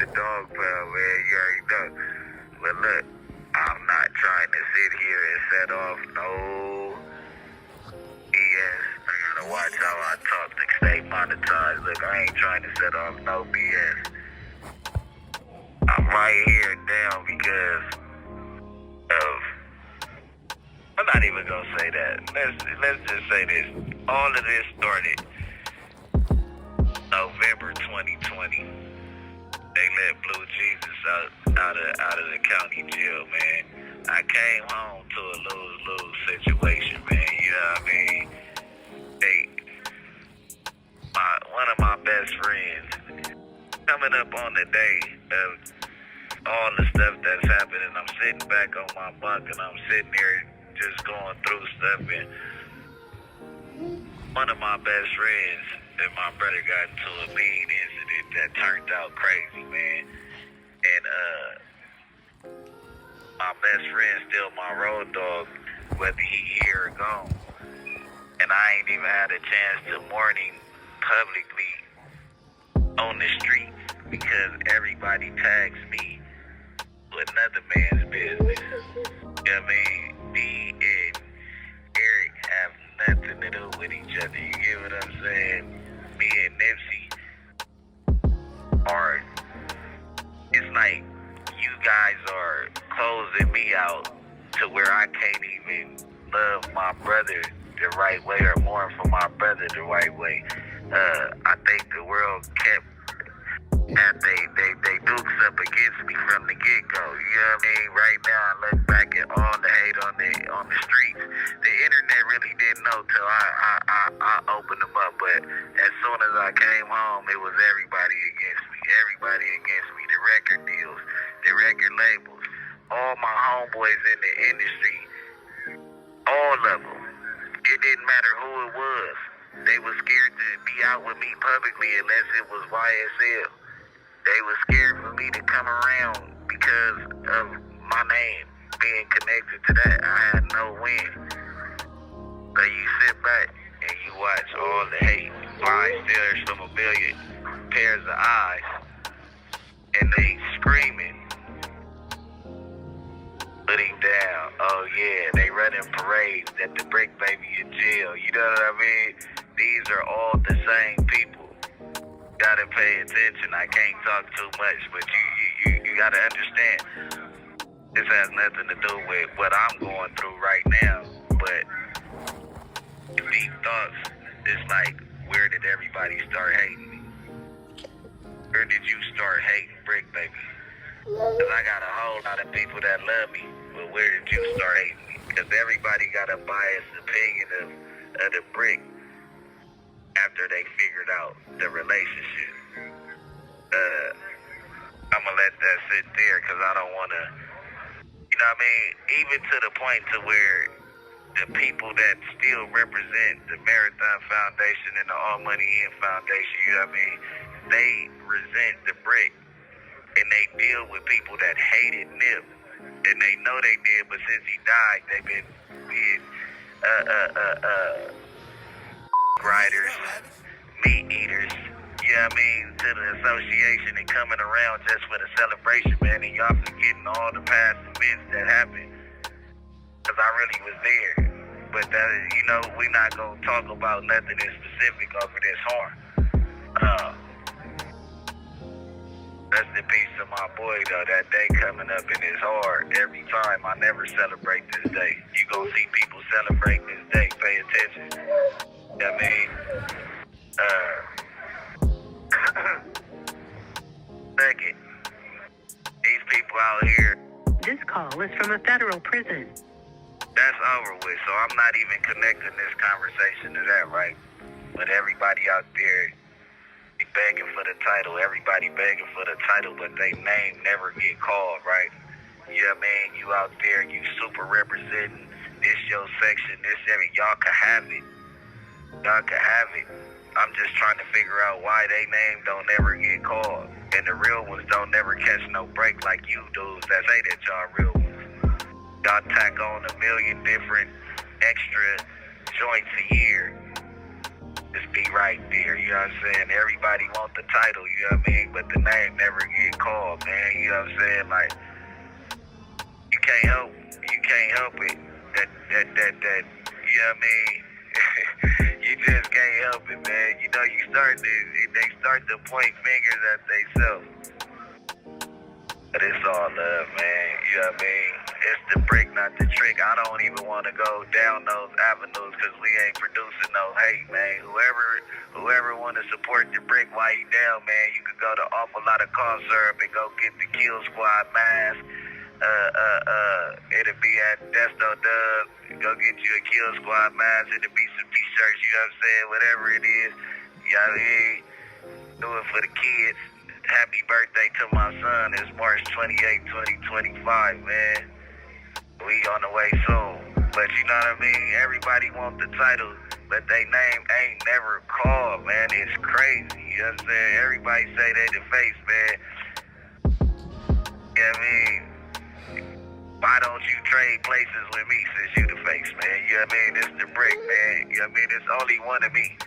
the dog pound, man. You already know. But look, I'm not trying to sit here and set off no BS. I gotta watch how I talk to stay monetized. Look, I ain't trying to set off no BS. I'm right here down because of... I'm not even gonna say that. Let's just say this. All of this started November 2020. They let Blue Jesus out of the county jail, man. I came home to a lose-lose situation, man. You know what I mean? One of my best friends, coming up on the day of all the stuff that's happening, I'm sitting back on my bunk and I'm sitting there just going through stuff, and one of my best friends and my brother got into a mean incident that turned out crazy, man. And my best friend still my road dog, whether he here or gone. And I ain't even had a chance to mourn him publicly on the street because everybody tags me with another man's business. You know what I mean? Me and Eric have nothing to do with each other. You get what I'm saying? Me and Nipsey are, it's like you guys are closing me out to where I can't even love my brother the right way or mourn for my brother the right way. I think the world kept and they dukes up against me from the get-go. You know what I mean? Right now, I look back at all the hate on the streets. The internet really didn't know till I opened them up. But as soon as I came home, it was everybody against me. Everybody against me. The record deals, the record labels, all my homeboys in the industry, all of them. It didn't matter who it was. They were scared to be out with me publicly unless it was YSL. They were scared for me to come around because of my name being connected to that. I had no win. So you sit back and you watch all the hate. Eyes stares from a million pairs of eyes. And they screaming. Put him down. Oh yeah, they running parades at the Brick Baby in jail. You know what I mean? These are all the same people. Gotta pay attention. I can't talk too much, but you gotta understand. This has nothing to do with what I'm going through right now, but deep thoughts. It's like, where did everybody start hating me? Where did you start hating Brick Baby? Cause I got a whole lot of people that love me, but where did you start hating me? Cause everybody got a biased opinion of the Brick after they figured out the relationship. I'm gonna let that sit there because I don't want to, you know what I mean? Even to the point to where the people that still represent the Marathon Foundation and the All Money In Foundation, you know what I mean? They resent the Brick and they deal with people that hated Nip. And they know they did, but since he died, they've been riders, meat eaters, you know what I mean, to the association and coming around just for the celebration, man, and y'all forgetting all the past events that happened, because I really was there, but that is, you know, we not going to talk about nothing in specific over this horn. Rest in peace to my boy, though. That day coming up in his heart every time. I never celebrate this day. You gonna see people celebrate this day. Pay attention. You know what I mean? Second, these people out here. This call is from a federal prison. That's over with, so I'm not even connecting this conversation to that, right? But everybody out there be begging for the title. Everybody begging for the title, but they name never get called, right? You know what I mean? You out there, you super representing this your section, this area. Y'all can have it. Y'all can have it. I'm just trying to figure out why they name don't never get called. And the real ones don't never catch no break like you dudes that say that y'all real ones. Y'all tack on 1 million different extra joints a year. just be right there, you know what I'm saying? Everybody want the title, you know what I mean? But the name never get called, man, you know what I'm saying? Like, you can't help it. That, you know what I mean? You just can't help it, man. You know, they start to point fingers at themselves. But it's all love, man. You know what I mean? It's the brick, not the trick. I don't even want to go down those avenues because we ain't producing no hate, man. Whoever want to support the brick while you down, man, you could go to Awful Lot of Cough Syrup and go get the Kill Squad mask. It'll be at Desto Dub. Go get you a Kill Squad mask. It'll be some t-shirts, you know what I'm saying? Whatever it is. You know what I mean? Do it for the kids. Happy birthday to my son. It's March 28, 2025, man. We on the way soon. But you know what I mean? Everybody want the title, but they name ain't never called, man. It's crazy. You know what I'm saying? Everybody say they the face, man. You know what I mean? Why don't you trade places with me since you the face, man? You know what I mean? It's the brick, man. You know what I mean? It's only one of me.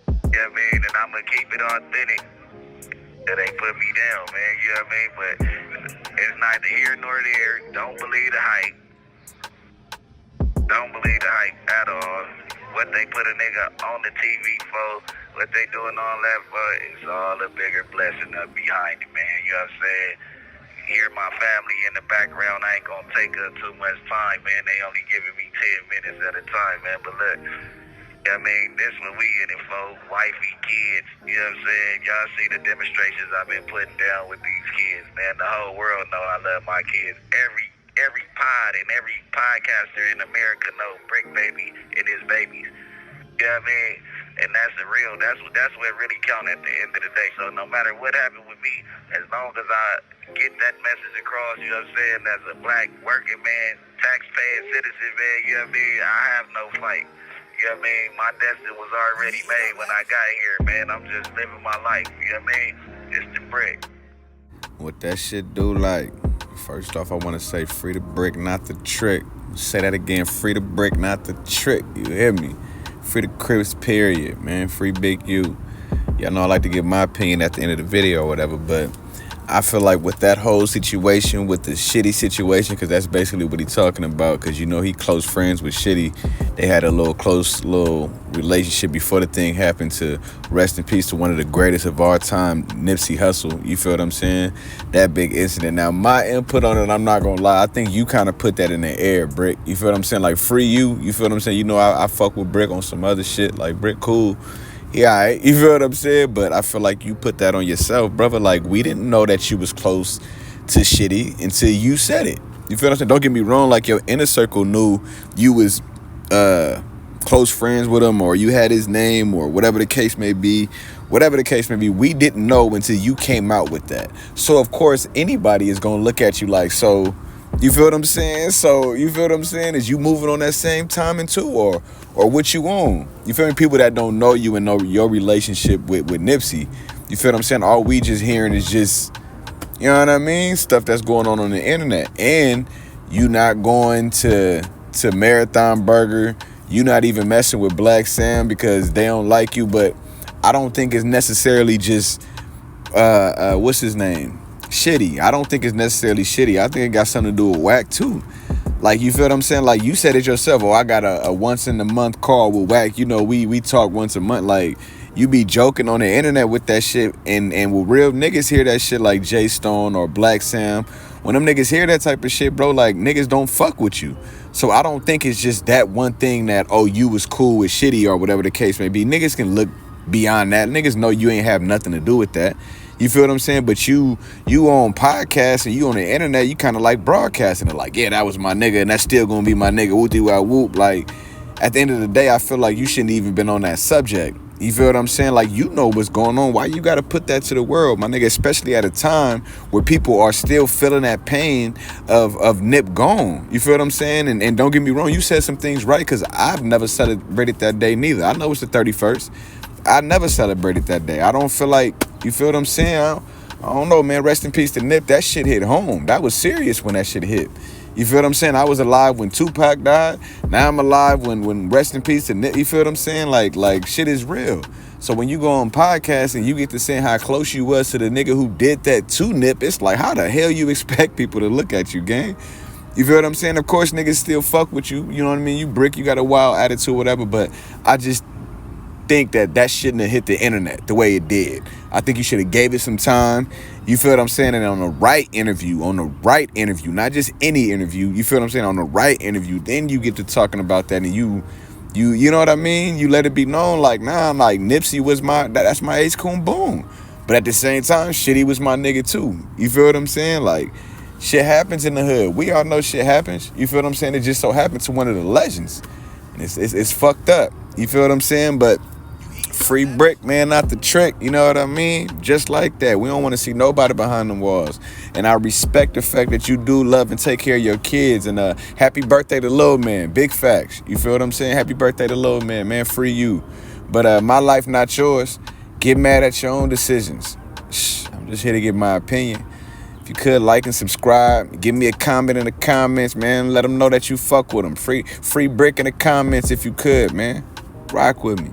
You know what I mean? And I'm going to keep it authentic. That ain't put me down, man. You know what I mean? But it's neither here nor there. Don't believe the hype. Don't believe the hype at all. What they put a nigga on the TV for, what they doing all that for, is all a bigger blessing up behind it, man. You know what I'm saying? Hear my family in the background. I ain't gonna take up too much time, man. They only giving me 10 minutes at a time, man. But look, I mean, this what we in it for. Wifey, kids, you know what I'm saying? Y'all see the demonstrations I've been putting down with these kids, man. The whole world know I love my kids. Every pod and every podcaster in America know Brick Baby and his babies. You know what I mean? And that's the real, that's what really count at the end of the day. So no matter what happened with me, as long as I get that message across, you know what I'm saying, as a black working man, taxpaying citizen, man, you know what I mean? I have no fight. You know what I mean? My destiny was already made when I got here, man. I'm just living my life, you know what I mean? It's the brick. What that shit do, like, first off, I want to say free the brick, not the trick. Say that again, free the brick, not the trick. You hear me? Free the Crips, period, man. Free Big U. Y'all know I like to give my opinion at the end of the video or whatever, but I feel like with that whole situation, with the Shitty situation, because that's basically what he's talking about, because you know he close friends with Shitty. They had a close relationship before the thing happened. To rest in peace to one of the greatest of our time, Nipsey Hussle. You feel what I'm saying? That big incident. Now, my input on it, I'm not going to lie, I think you kind of put that in the air, Brick. You feel what I'm saying? Like, free you. You feel what I'm saying? You know, I fuck with Brick on some other shit. Like, Brick cool. Yeah, all right. You feel what I'm saying? But I feel like you put that on yourself, brother. Like, we didn't know that you was close to Shitty until you said it. You feel what I'm saying? Don't get me wrong. Like, your inner circle knew you was close friends with him, or you had his name, or whatever the case may be. Whatever the case may be, we didn't know until you came out with that. So, of course, anybody is going to look at you like, so, you feel what I'm saying? So, you feel what I'm saying? Is you moving on that same timing too, or what you on? You feel me? People that don't know you and know your relationship with Nipsey, you feel what I'm saying? All we just hearing is just, you know what I mean? Stuff that's going on the internet. And you not going to Marathon Burger. You not even messing with Black Sam because they don't like you. But I don't think it's necessarily just, what's his name? Shitty. I don't think it's necessarily Shitty. I think it got something to do with Wack too. Like, you feel what I'm saying? Like, you said it yourself. Oh, I got a once in a month call with Wack. You know, we talk once a month. Like, you be joking on the internet with that shit. And when real niggas hear that shit, like Jay Stone or Black Sam, when them niggas hear that type of shit, bro, like, niggas don't fuck with you. So I don't think it's just that one thing that, oh, you was cool with Shitty or whatever the case may be. Niggas can look beyond that. Niggas know you ain't have nothing to do with that. You feel what I'm saying? But you on podcasts and you on the internet, you kind of like broadcasting it. Like, yeah, that was my nigga and that's still going to be my nigga. Whoop-de-wop-whoop. Like, at the end of the day, I feel like you shouldn't even been on that subject. You feel what I'm saying? Like, you know what's going on. Why you got to put that to the world, my nigga? Especially at a time where people are still feeling that pain of Nip gone. You feel what I'm saying? And don't get me wrong, you said some things right, because I've never celebrated that day neither. I know it's the 31st. I never celebrated that day. I don't feel like, you feel what I'm saying? I don't know, man. Rest in peace to Nip. That shit hit home. That was serious when that shit hit. You feel what I'm saying? I was alive when Tupac died. Now I'm alive when rest in peace to Nip. You feel what I'm saying? Like shit is real. So when you go on podcasts and you get to see how close you was to the nigga who did that to Nip, it's like, how the hell you expect people to look at you, gang? You feel what I'm saying? Of course, niggas still fuck with you. You know what I mean? You brick, you got a wild attitude, whatever. But I just think that shouldn't have hit the internet the way it did. I think you should have gave it some time. You feel what I'm saying? And on the right interview, not just any interview. You feel what I'm saying? On the right interview, then you get to talking about that, and you know what I mean? You let it be known, like, nah, like Nipsey was that's my ace coon boom. But at the same time, Shitty was my nigga too. You feel what I'm saying? Like, shit happens in the hood. We all know shit happens. You feel what I'm saying? It just so happened to one of the legends. And it's fucked up. You feel what I'm saying? But free brick, man, not the trick. You know what I mean? Just like that. We don't want to see nobody behind the walls. And I respect the fact that you do love and take care of your kids. And happy birthday to Lil Man. Big facts. You feel what I'm saying? Happy birthday to Lil Man. Man, free you. But my life, not yours. Get mad at your own decisions. I'm just here to give my opinion. If you could, like and subscribe. Give me a comment in the comments, man. Let them know that you fuck with them. Free brick in the comments if you could, man. Rock with me.